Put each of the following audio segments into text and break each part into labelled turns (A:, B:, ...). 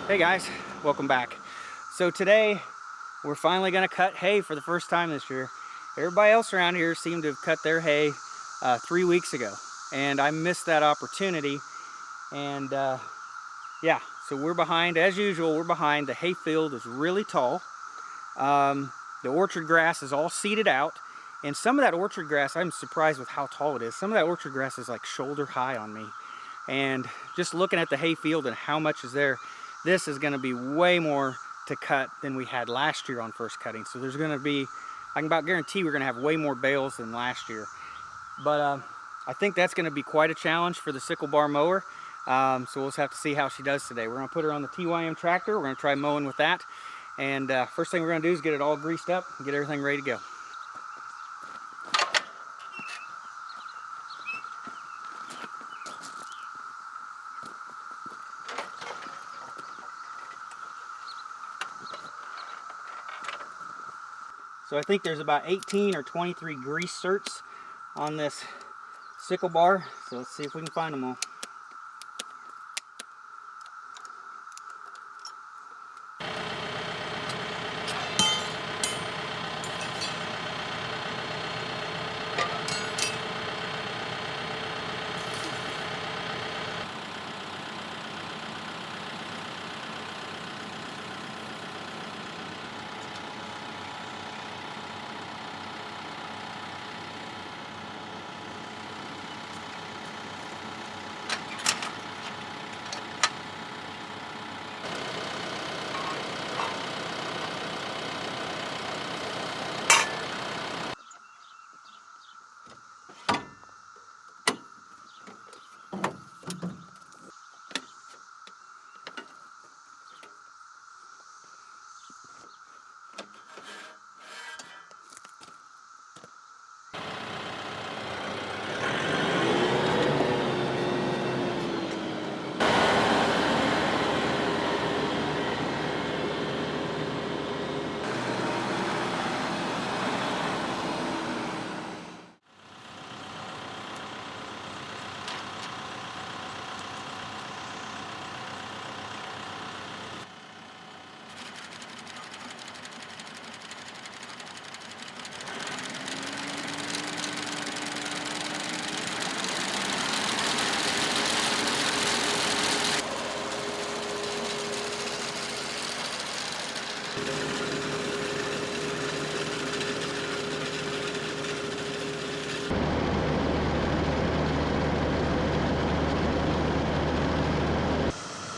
A: Hey guys, welcome back. So today we're finally going to cut hay for the first time this year. Everybody else around here seemed to have cut their hay 3 weeks ago, and I missed that opportunity. And yeah, so we're behind as usual. We're behind. The hay field is really tall. The orchard grass is all seeded out, and some of that orchard grass, I'm surprised with how tall it is. Some of that orchard grass is like shoulder high on me, and just looking at the hay field and how much is there, this is going to be way more to cut than we had last year on first cutting. So there's going to be, I can about guarantee we're going to have way more bales than last year. But I think that's going to be quite a challenge for the sickle bar mower. So we'll just have to see how she does today. We're going to put her on the TYM tractor. We're going to try mowing with that. And first thing we're going to do is get it all greased up and get everything ready to go. So I think there's about 18 or 23 grease certs on this sickle bar. So let's see if we can find them all.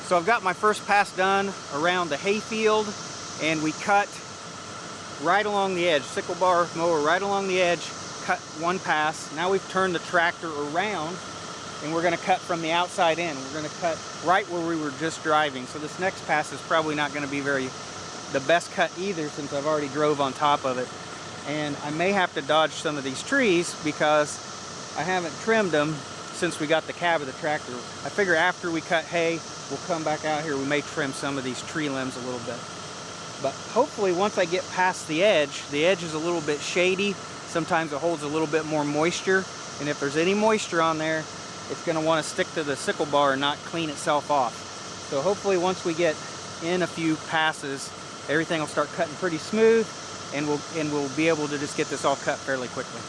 A: So I've got my first pass done around the hay field, and we cut right along the edge, sickle bar mower right along the edge, cut one pass. Now we've turned the tractor around and we're going to cut from the outside in. We're going to cut right where we were just driving. So this next pass is probably not going to be the best cut either, since I've already drove on top of it. And I may have to dodge some of these trees because I haven't trimmed them since we got the cab of the tractor. I figure after we cut hay, we'll come back out here. We may trim some of these tree limbs a little bit. But hopefully once I get past the edge is a little bit shady. Sometimes it holds a little bit more moisture. And if there's any moisture on there, it's going to want to stick to the sickle bar and not clean itself off. So hopefully once we get in a few passes, everything will start cutting pretty smooth, and we'll be able to just get this all cut fairly quickly.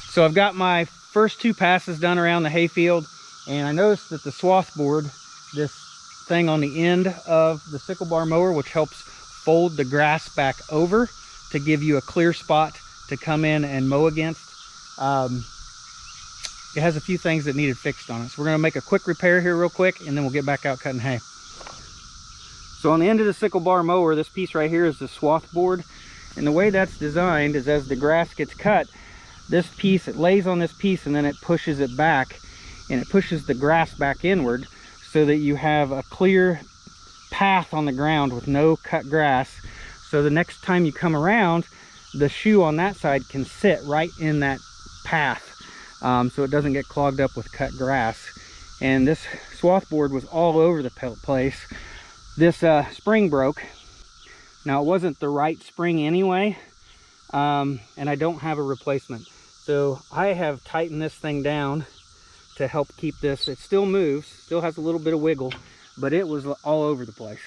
A: So I've got my first two passes done around the hayfield, and I noticed that the swath board, this thing on the end of the sickle bar mower, which helps fold the grass back over to give you a clear spot to come in and mow against, it has a few things that needed fixed on it. So we're going to make a quick repair here real quick, and then we'll get back out cutting hay. So on the end of the sickle bar mower, this piece right here is the swath board, and the way that's designed is as the grass gets cut, this piece, it lays on this piece and then it pushes it back, and it pushes the grass back inward so that you have a clear path on the ground with no cut grass. So the next time you come around, the shoe on that side can sit right in that path, so it doesn't get clogged up with cut grass. And this swath board was all over the place. This spring broke. Now, it wasn't the right spring anyway, and I don't have a replacement. So I have tightened this thing down to help keep this. It still moves, still has a little bit of wiggle, but it was all over the place.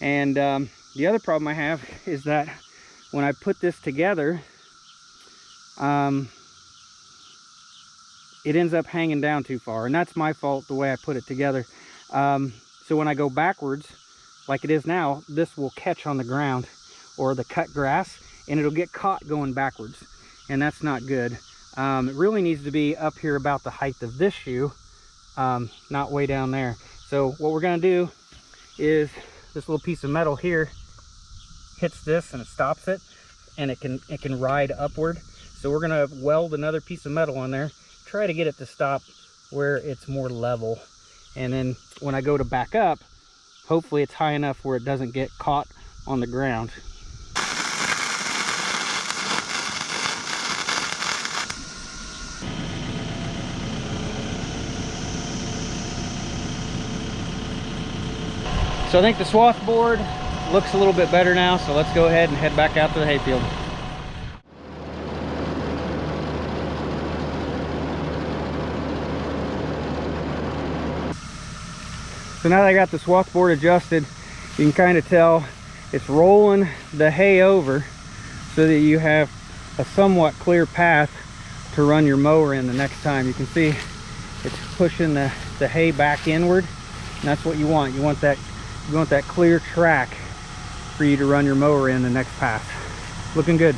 A: And the other problem I have is that when I put this together, it ends up hanging down too far, and that's my fault the way I put it together. So when I go backwards, like it is now, this will catch on the ground or the cut grass, and it'll get caught going backwards, and that's not good. It really needs to be up here about the height of this shoe, not way down there. So what we're going to do is this little piece of metal here hits this and it stops it, and it can ride upward. So we're going to weld another piece of metal on there, try to get it to stop where it's more level, and then when I go to back up, hopefully it's high enough where it doesn't get caught on the ground. So I think the swath board looks a little bit better now, so let's go ahead and head back out to the hayfield. So now that I got the swath board adjusted, you can kind of tell it's rolling the hay over so that you have a somewhat clear path to run your mower in the next time. You can see it's pushing the hay back inward, and that's what you want. You want that clear track for you to run your mower in the next pass. Looking good.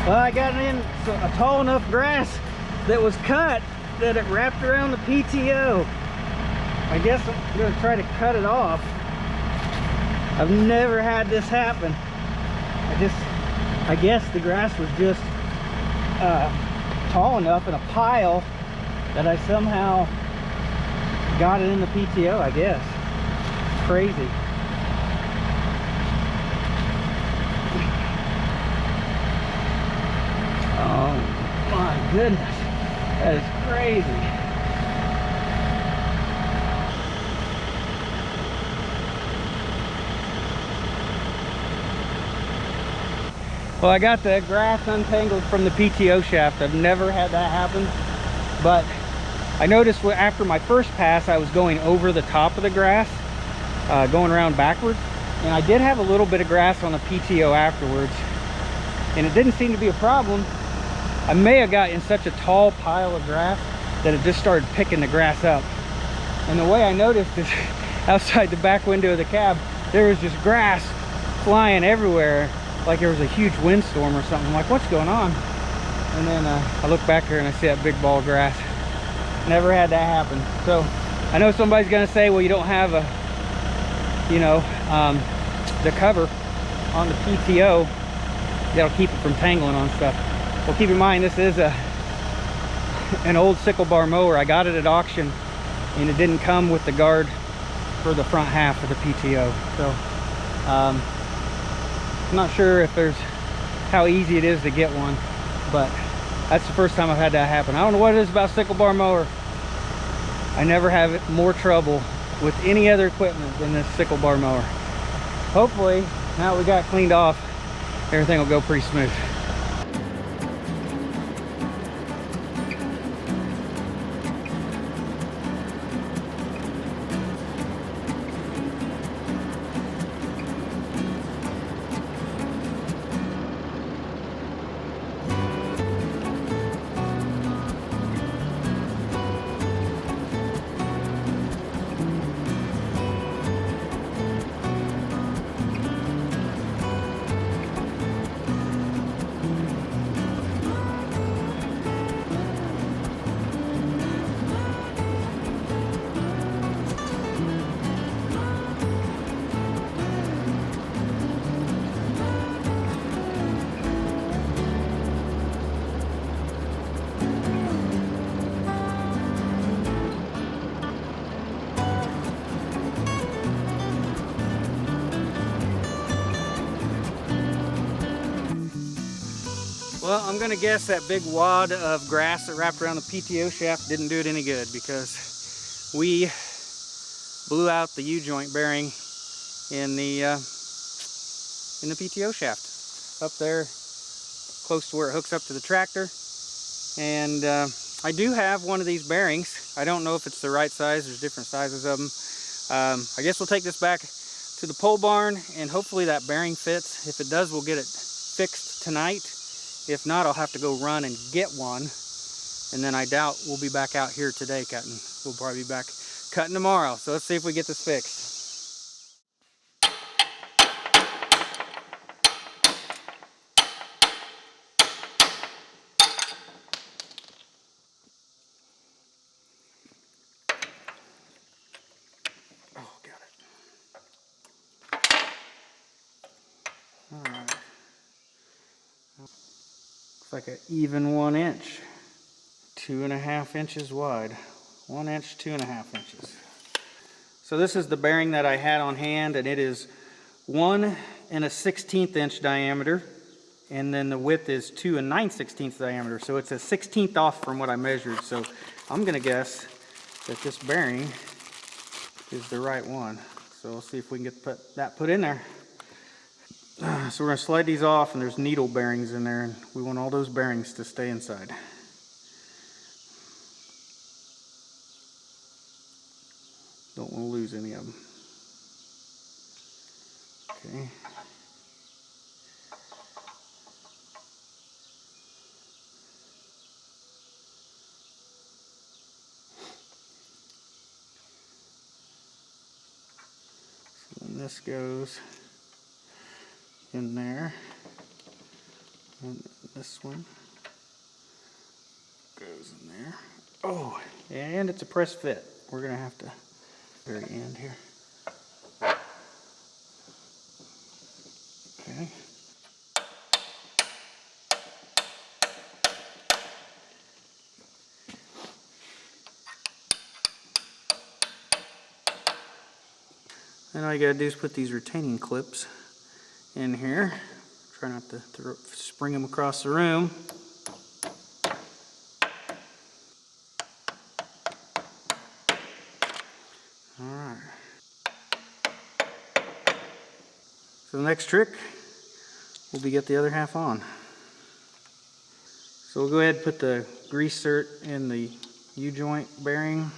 A: Well, I got it in a tall enough grass that was cut that it wrapped around the PTO. I guess I'm going to try to cut it off. I've never had this happen. I guess the grass was just tall enough in a pile that I somehow got it in the PTO, I guess. Crazy. Oh my goodness, that is crazy. Well, I got the grass untangled from the PTO shaft. I've never had that happen, but I noticed after my first pass I was going over the top of the grass, going around backwards, and I did have a little bit of grass on the PTO afterwards, and it didn't seem to be a problem. I may have got in such a tall pile of grass that it just started picking the grass up. And the way I noticed is outside the back window of the cab, there was just grass flying everywhere, like there was a huge windstorm or something. I'm like, what's going on? And then I look back here and I see that big ball of grass. Never had that happen. So I know somebody's gonna say, well, you don't have a, the cover on the PTO that'll keep it from tangling on stuff. Well, keep in mind, this is an old sickle bar mower. I got it at auction, and it didn't come with the guard for the front half of the PTO. So I'm not sure if how easy it is to get one, but that's the first time I've had that happen. I don't know what it is about sickle bar mower. I never have more trouble with any other equipment than this sickle bar mower. Hopefully, now we got cleaned off, everything will go pretty smooth. Well, I'm gonna guess that big wad of grass that wrapped around the PTO shaft didn't do it any good, because we blew out the U-joint bearing in the PTO shaft up there close to where it hooks up to the tractor. And I do have one of these bearings. I don't know if it's the right size. There's different sizes of them. I guess we'll take this back to the pole barn and hopefully that bearing fits. If it does, we'll get it fixed tonight. If not, I'll have to go run and get one. And then I doubt we'll be back out here today cutting. We'll probably be back cutting tomorrow. So let's see if we get this fixed. Oh, got it. All right. Looks like an even 1 inch. 2.5 inches wide. 1 inch, 2.5 inches. So this is the bearing that I had on hand, and it is 1 1/16 inch diameter, and then the width is 2 9/16 diameter. So it's a 16th off from what I measured. So I'm gonna guess that this bearing is the right one. So we'll see if we can get that put in there. So we're gonna slide these off, and there's needle bearings in there, and we want all those bearings to stay inside. Don't want to lose any of them. Okay. So then this goes in there, and this one goes in there. Oh, and it's a press fit. We're gonna have to very end here. Okay. Then all you gotta do is put these retaining clips in here. Try not to spring them across the room. Alright. So the next trick will be get the other half on. So we'll go ahead and put the grease cert in the U-joint bearing.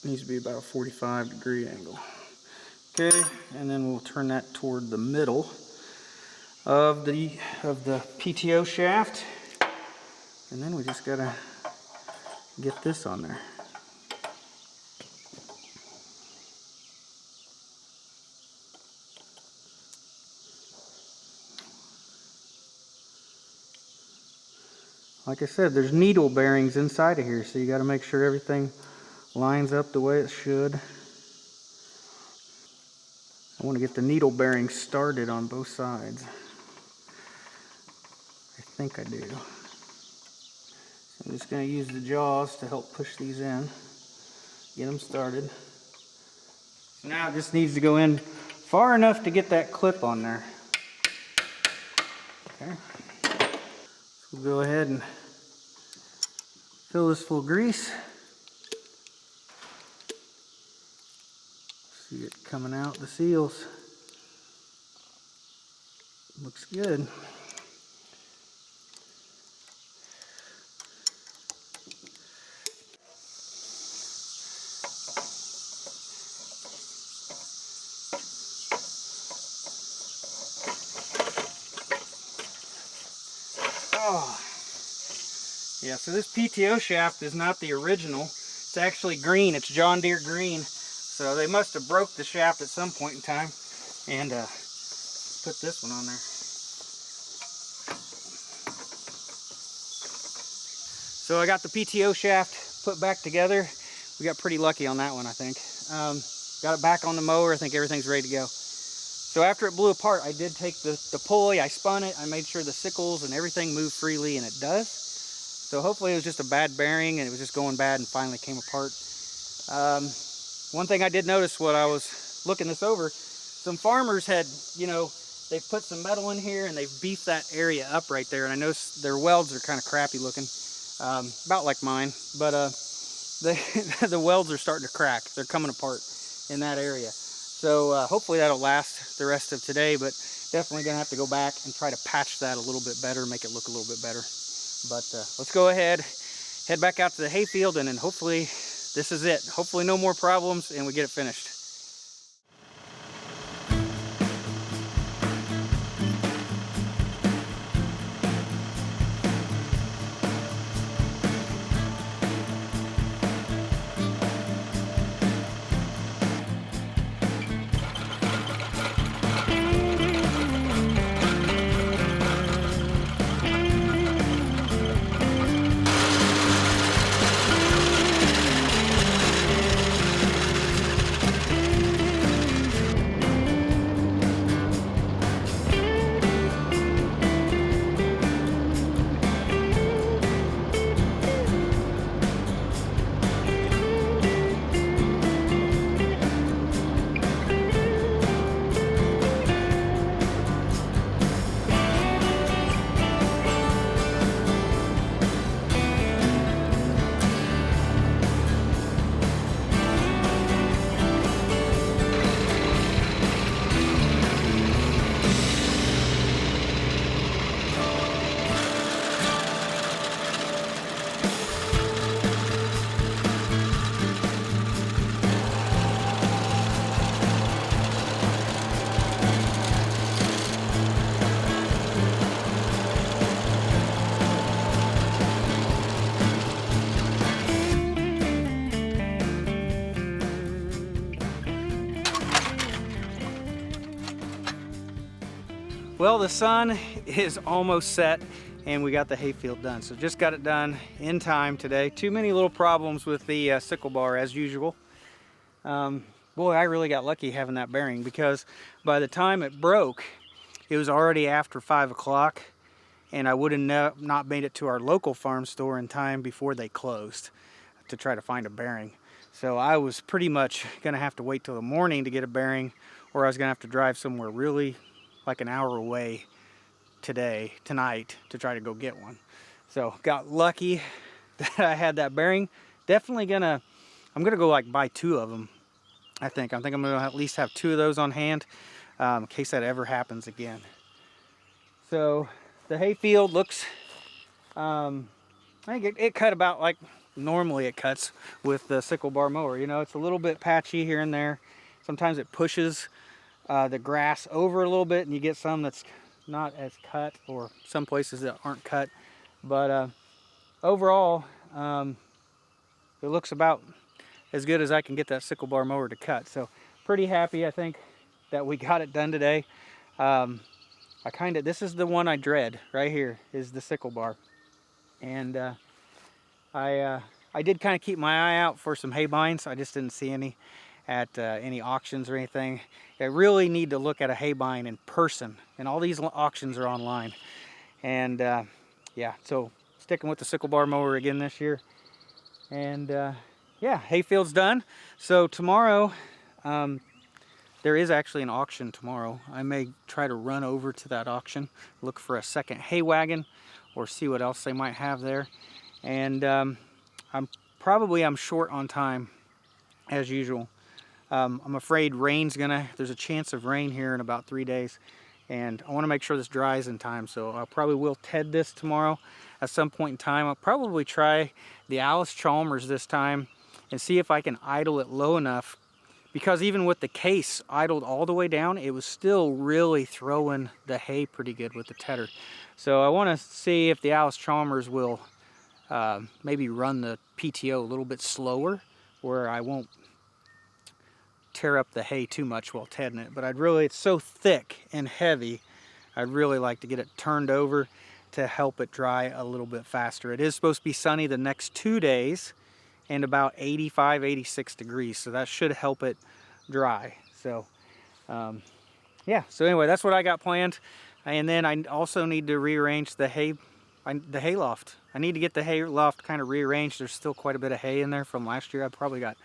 A: Needs to be about a 45-degree angle. Okay, and then we'll turn that toward the middle of the PTO shaft, and then we just gotta get this on there. Like I said, there's needle bearings inside of here, so you got to make sure everything lines up the way it should. I want to get the needle bearings started on both sides. I think I do. So I'm just going to use the jaws to help push these in, get them started. So now it just needs to go in far enough to get that clip on there. Okay. So we'll go ahead and Fill this full of grease. See it coming out the seals. Looks good. Oh. Yeah, so this PTO shaft is not the original. It's actually green. It's John Deere green. So they must have broke the shaft at some point in time and put this one on there. So I got the PTO shaft put back together. We got pretty lucky on that one, I think. Got it back on the mower. I think everything's ready to go. So after it blew apart, I did take the pulley, I spun it, I made sure the sickles and everything moved freely, and it does. So hopefully it was just a bad bearing and it was just going bad and finally came apart. One thing I did notice when I was looking this over, some farmers had, you know, they've put some metal in here and they've beefed that area up right there, and I noticed their welds are kind of crappy looking, about like mine, but the welds are starting to crack. They're coming apart in that area. So hopefully that'll last the rest of today, but definitely gonna have to go back and try to patch that a little bit better, make it look a little bit better. But let's go ahead, head back out to the hayfield, and then hopefully this is it. Hopefully no more problems and we get it finished. Well, the sun is almost set and we got the hayfield done. So just got it done in time today. Too many little problems with the sickle bar as usual. Boy, I really got lucky having that bearing, because by the time it broke, it was already after 5 o'clock and I would have not made it to our local farm store in time before they closed to try to find a bearing. So I was pretty much gonna have to wait till the morning to get a bearing, or I was gonna have to drive somewhere really like an hour away tonight to try to go get one. So got lucky that I had that bearing. Definitely I'm gonna go like buy 2 of them. I think I'm gonna at least have 2 of those on hand in case that ever happens again. So the hayfield looks, I think it cut about like normally it cuts with the sickle bar mower. You know, it's a little bit patchy here and there. Sometimes it pushes the grass over a little bit and you get some that's not as cut, or some places that aren't cut. But overall, it looks about as good as I can get that sickle bar mower to cut. So pretty happy, I think, that we got it done today. This is the one I dread right here, is the sickle bar. And I did kind of keep my eye out for some hay binds. I just didn't see any at any auctions or anything. I really need to look at a hay bind in person, and all these auctions are online. And yeah, so sticking with the sickle bar mower again this year. And yeah, hayfield's done. So tomorrow, there is actually an auction tomorrow. I may try to run over to that auction, look for a second hay wagon, or see what else they might have there. And I'm short on time as usual. I'm afraid there's a chance of rain here in about 3 days, and I want to make sure this dries in time, so I probably will TED this tomorrow at some point in time. I'll probably try the Allis-Chalmers this time and see if I can idle it low enough, because even with the case idled all the way down, it was still really throwing the hay pretty good with the tedder. So I want to see if the Allis-Chalmers will maybe run the PTO a little bit slower, where I won't tear up the hay too much while tedding it. But it's so thick and heavy, I'd really like to get it turned over to help it dry a little bit faster. It is supposed to be sunny the next 2 days and about 85, 86 degrees, so that should help it dry. So yeah, so anyway, that's what I got planned. And then I also need to rearrange the hay loft. I need to get the hay loft kind of rearranged. There's still quite a bit of hay in there from last year. I probably got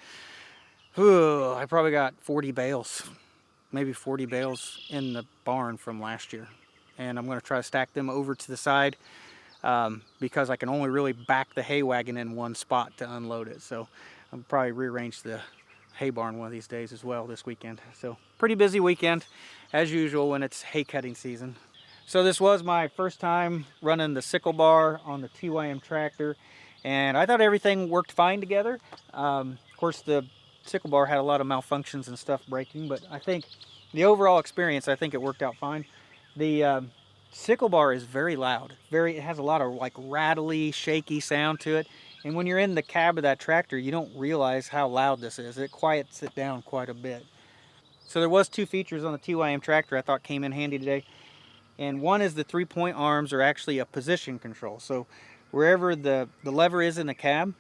A: 40 bales, maybe 40 bales in the barn from last year. And I'm going to try to stack them over to the side because I can only really back the hay wagon in one spot to unload it. So I'll probably rearrange the hay barn one of these days as well this weekend. So pretty busy weekend as usual when it's hay cutting season. So this was my first time running the sickle bar on the TYM tractor, and I thought everything worked fine together. Of course, the sickle bar had a lot of malfunctions and stuff breaking, but I think the overall experience, I think it worked out fine. The sickle bar is very loud. It has a lot of like rattly, shaky sound to it. And when you're in the cab of that tractor, you don't realize how loud this is. It quiets it down quite a bit. So there was 2 features on the TYM tractor I thought came in handy today. And one is the 3-point arms are actually a position control. So wherever the lever is in the cab,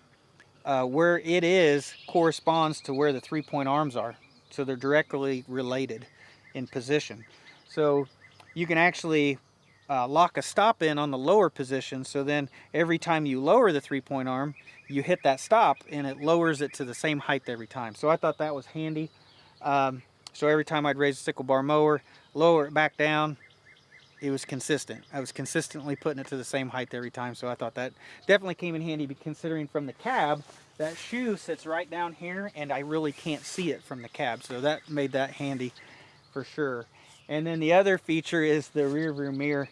A: where it is corresponds to where the 3-point arms are. So they're directly related in position. So you can actually lock a stop in on the lower position, so then every time you lower the 3-point arm, you hit that stop and it lowers it to the same height every time. So I thought that was handy. So every time I'd raise a sickle bar mower, lower it back down, it was consistent. I was consistently putting it to the same height every time, so I thought that definitely came in handy, considering from the cab, that shoe sits right down here and I really can't see it from the cab, so that made that handy for sure. And then the other feature is the rear view mirror.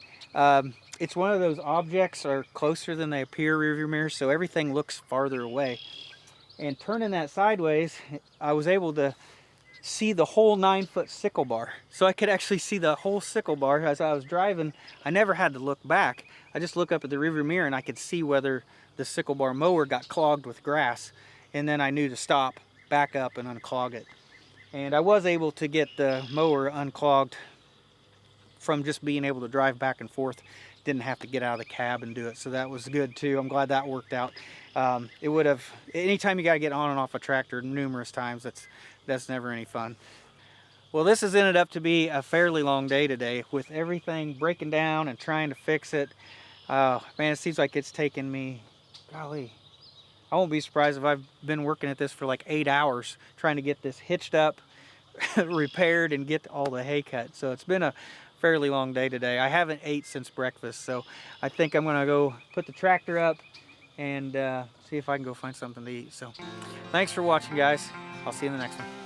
A: It's one of those objects are closer than they appear rear view mirrors, so everything looks farther away. And turning that sideways, I was able to see the whole 9-foot sickle bar. So I could actually see the whole sickle bar as I was driving. I never had to look back. I just look up at the rearview mirror and I could see whether the sickle bar mower got clogged with grass. And then I knew to stop, back up, and unclog it. And I was able to get the mower unclogged from just being able to drive back and forth. Didn't have to get out of the cab and do it. So that was good too. I'm glad that worked out. It would have, anytime you got to get on and off a tractor numerous times, that's never any fun. Well, this has ended up to be a fairly long day today with everything breaking down and trying to fix it. Man, it seems like it's taken me, golly, I won't be surprised if I've been working at this for like 8 hours trying to get this hitched up, repaired, and get all the hay cut. So it's been a fairly long day today. I haven't ate since breakfast, so I think I'm gonna go put the tractor up and see if I can go find something to eat. So thanks for watching, guys. I'll see you in the next one.